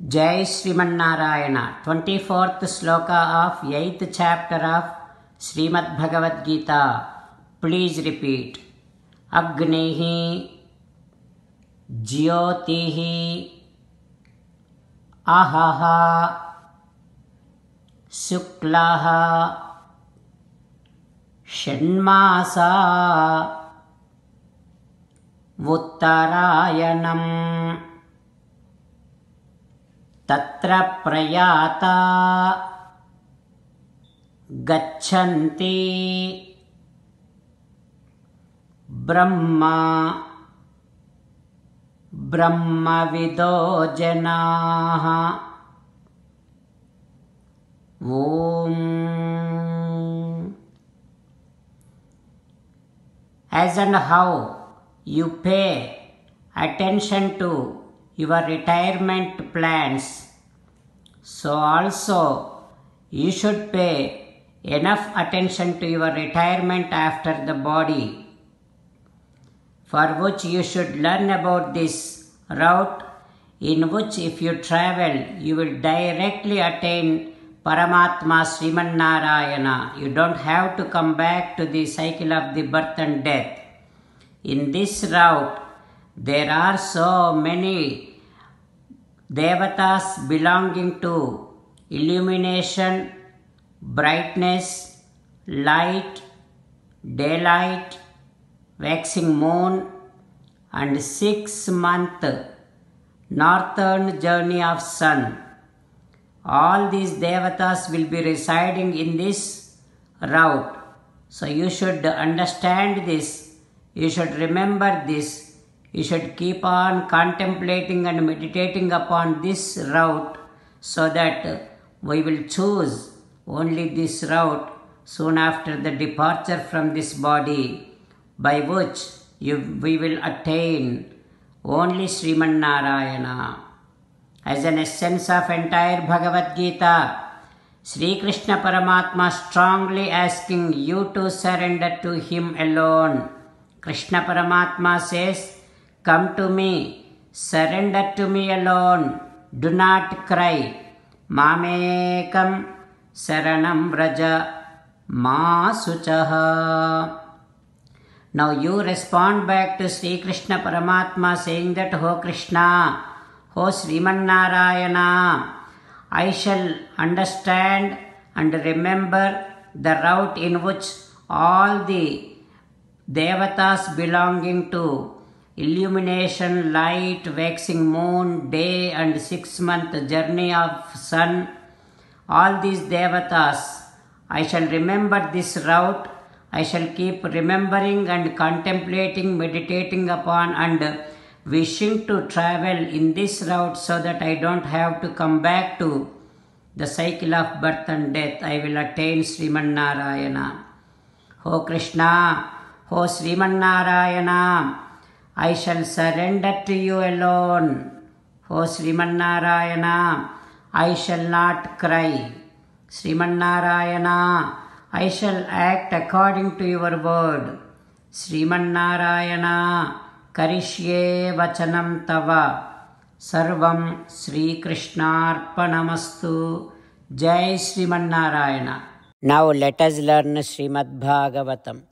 Jai Srimannarayana, 24th sloka of 8th chapter of Srimad Bhagavad Gita. Please repeat. Agnihi Jyotihi Ahaha Suklaha Shanmasa Uttarayanam Tatra prayata gachanti brahma brahmavido janaha. Om. As and how you pay attention to your retirement plans, so also you should pay enough attention to your retirement after the body, for which you should learn about this route, in which if you travel, you will directly attain Paramatma Srimannarayana. You don't have to come back to the cycle of the birth and death. In this route, there are so many Devatas belonging to illumination, brightness, light, daylight, waxing moon, and 6-month northern journey of sun. All these Devatas will be residing in this route. So you should understand this. You should remember this. You should keep on contemplating and meditating upon this route, so that we will choose only this route soon after the departure from this body, by which we will attain only Srimannarayana. As an essence of entire Bhagavad Gita, Sri Krishna Paramatma strongly asking you to surrender to Him alone. Krishna Paramatma says, "Come to me, surrender to me alone, do not cry. Mamekam saranam vraja ma suchaha." Now you respond back to Sri Krishna Paramatma saying that, "O Krishna, O Srimannarayana, I shall understand and remember the route in which all the Devatas belonging to illumination, light, waxing moon, day and 6-month journey of sun, all these Devatas, I shall remember this route. I shall keep remembering and contemplating, meditating upon and wishing to travel in this route, so that I don't have to come back to the cycle of birth and death. I will attain Srimannarayana. O Krishna, O Srimannarayana, I shall surrender to you alone. O Srimannarayana, I shall not cry. Srimannarayana, I shall act according to your word. Srimannarayana, Karishye Vachanam Tava. Sarvam Sri Krishnarpanamastu. Jai Srimannarayana. Now let us learn Srimad Bhagavatam.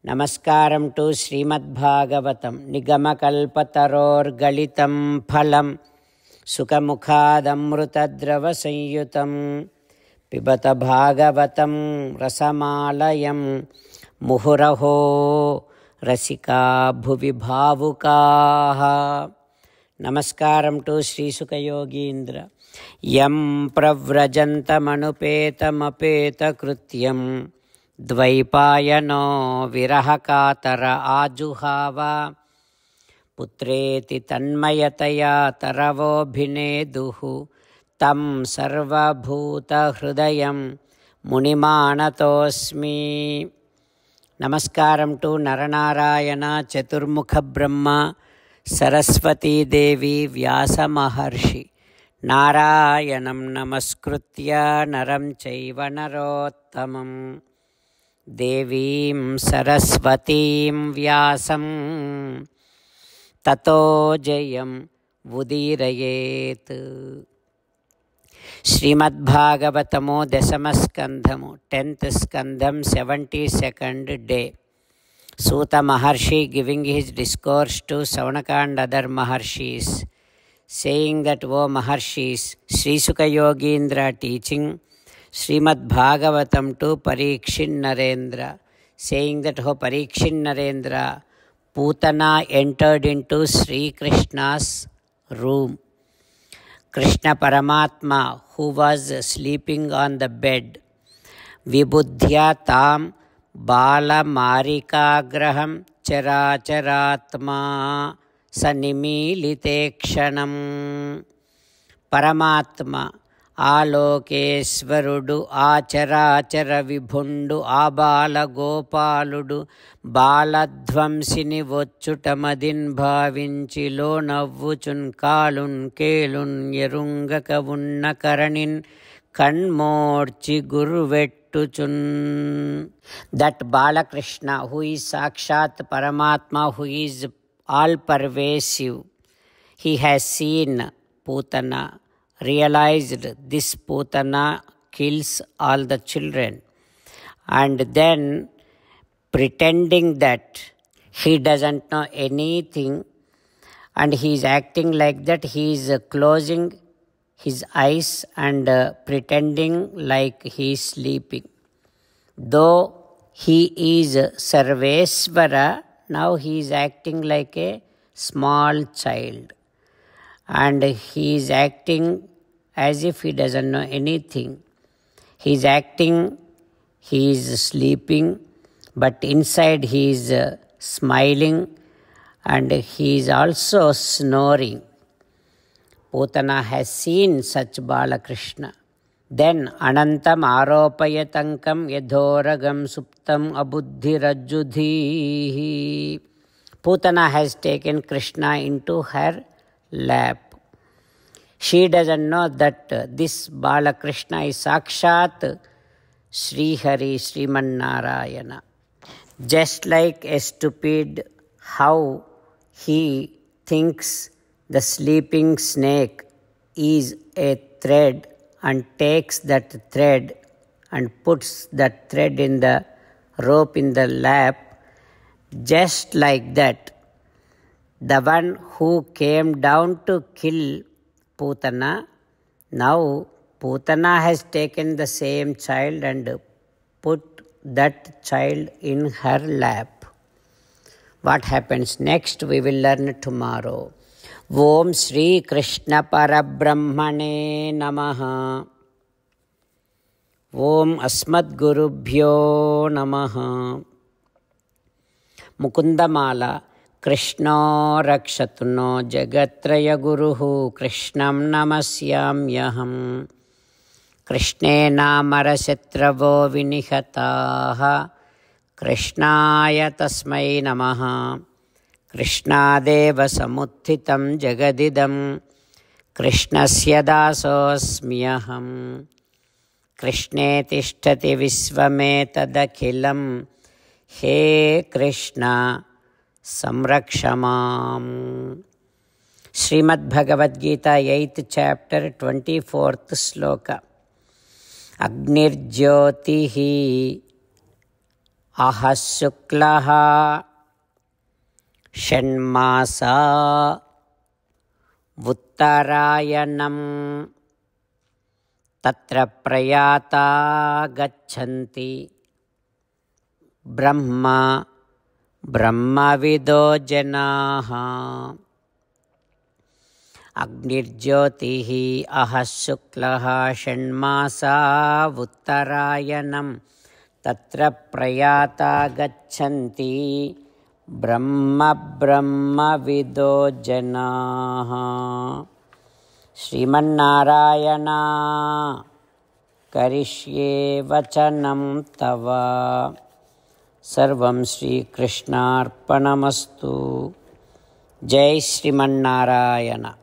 Namaskaram to Srimad Bhagavatam. Nigamakalpataror galitam phalam Sukhamukhadamrutadrava sanyutam Pibata Bhagavatam rasamalayam Muhuraho Rasika Bhuvi Bhavukaha. Namaskaram to Sri Sukha Yogindra. Yam pravrajantamanupeta krutyam Dvaipayano virahakatara ajuhava Putreti tanmayataya taravo bhineduhu Tam sarvabhuta hrudayam munimanatosmi. Namaskaram to Naranarayana, Chaturmukha Brahma, Saraswati Devi, Vyasa Maharshi. Narayanam namaskritya naram chaiva narottamam Devim Saraswatim Vyasam Tato Jayam Vudirayet. శ్రీమద్భాగవతము దశమస్కంధము 10th skandham 72nd day. Suta Maharshi giving his discourse to Saunaka and other Maharshis, saying that, O Maharshis, Sri Sukha Yogindra teaching Srimad Bhagavatam to Parikshit Narendra, saying that, O Parikshit Narendra, Putana entered into Sri Krishna's room. Krishna Paramatma, who was sleeping on the bed, Vibudhya tam Bala Marikagraham Characharatma Sanimilitekshanam. Paramatma ఆలోకేశ్వరుడు ఆచరాచర విభుండు ఆబాల గోపాలుడు బాలధ్వంసిని వచ్చుటమదిన్ భావించిలో నవ్వుచున్ కాలున్ కేలున్ ఎరుంగక ఉన్న కరణిన్ కన్మోర్చి గురువెట్టుచున్. That Balakrishna, who is సాక్షాత్ పరమాత్మ, who is all pervasive, he has seen Putana, realized this Putana kills all the children, and then pretending that he doesn't know anything and he is acting like that, he is closing his eyes and pretending like he is sleeping. Though he is Sarvesvara, now he is acting like a small child, and he is acting as if he doesn't know anything. He is acting, he is sleeping, but inside he is smiling, and he is also snoring. Putana has seen such Balakrishna. Then Anantam Aropayatankam Yadhoragam Suptam Abuddhirajjudhihi. Putana has taken Krishna into her lap. She doesn't know that this Balakrishna is Sakshat Sri Hari Sriman Narayana. Just like a stupid, how he thinks the sleeping snake is a thread and takes that thread and puts that thread in the rope in the lap, just like that, the one who came down to kill Putana, now Putana has taken the same child and put that child in her lap. What happens next we will learn tomorrow. Om Shri Krishna Parabrahmane Namaha. Om Asmad Gurubhyo Namaha. Mukundamala. Krishna rakshatu no jagatraya guruhu Krishnam namasyamyaham. Krishne namarasyatravo vinihataha Krishnaya tasmai namaha. Krishnadeva samuthitam jagadidam Krishnasya dasosmyaham. Krishne tishtati visvametadakhilam He Krishna Samrakshamam. Srimad Bhagavad Gita 8th chapter 24th sloka. Agnirjyotihi ahasuklaha shanmasa vuttarayanam tatra prayata gachanti brahma Brahmavido janaha. Agnirjyotihi ahasuklaha shanmasa vuttarayanam tatra prayata gachanti brahmavido janaha. Srimannarayana karishye vachanam tava. Sarvam Shri Krishnarpanamastu. Jai Srimannarayana.